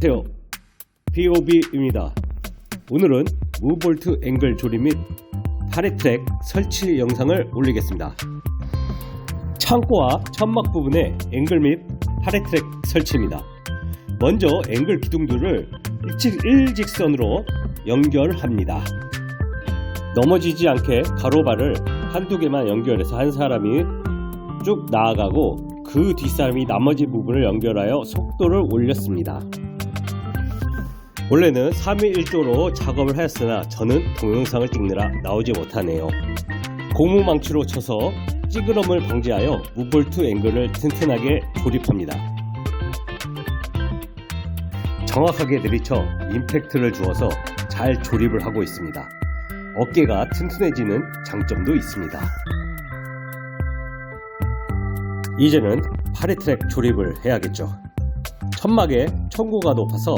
안녕하세요, POB입니다. 오늘은 무볼트 앵글 조립 및 파레트랙 설치 영상을 올리겠습니다. 창고와 천막 부분의 앵글 및 파레트랙 설치입니다. 먼저 앵글 기둥들을 일직선으로 연결합니다. 넘어지지 않게 가로발을 한두 개만 연결해서 한 사람이 쭉 나아가고 그 뒷사람이 나머지 부분을 연결하여 속도를 올렸습니다. 원래는 3일1조로 작업을 하였으나 저는 동영상을 찍느라 나오지 못하네요. 고무망치로 쳐서 찌그럼을 방지하여 무볼트 앵글을 튼튼하게 조립합니다. 정확하게 내리쳐 임팩트를 주어서 잘 조립을 하고 있습니다. 어깨가 튼튼해지는 장점도 있습니다. 이제는 파레트랙 조립을 해야겠죠. 천막에 천고가 높아서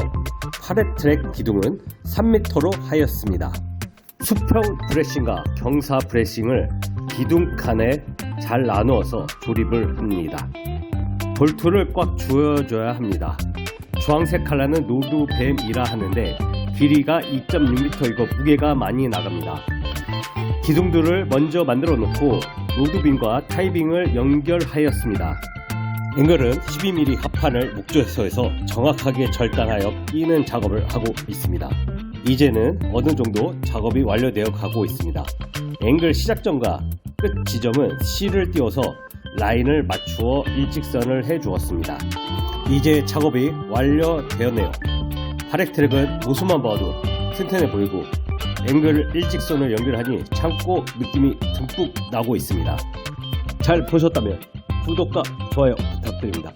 파레트랙 기둥은 3m로 하였습니다. 수평 브레싱과 경사 브레싱을 기둥 칸에 잘 나누어서 조립을 합니다. 볼트를 꽉 조여줘야 합니다. 주황색 칼라는 노드뱀이라 하는데 길이가 2.6m이고 무게가 많이 나갑니다. 기둥들을 먼저 만들어 놓고 노드빔과 타이빙을 연결하였습니다. 앵글은 12mm 합판을 목조에서 정확하게 절단하여 끼는 작업을 하고 있습니다. 이제는 어느 정도 작업이 완료되어 가고 있습니다. 앵글 시작점과 끝 지점은 실을 띄워서 라인을 맞추어 일직선을 해 주었습니다. 이제 작업이 완료되었네요. 파레트랙은 모습만 봐도 튼튼해 보이고 앵글 일직선을 연결하니 창고 느낌이 듬뿍 나고 있습니다. 잘 보셨다면 구독과 좋아요 부탁드립니다.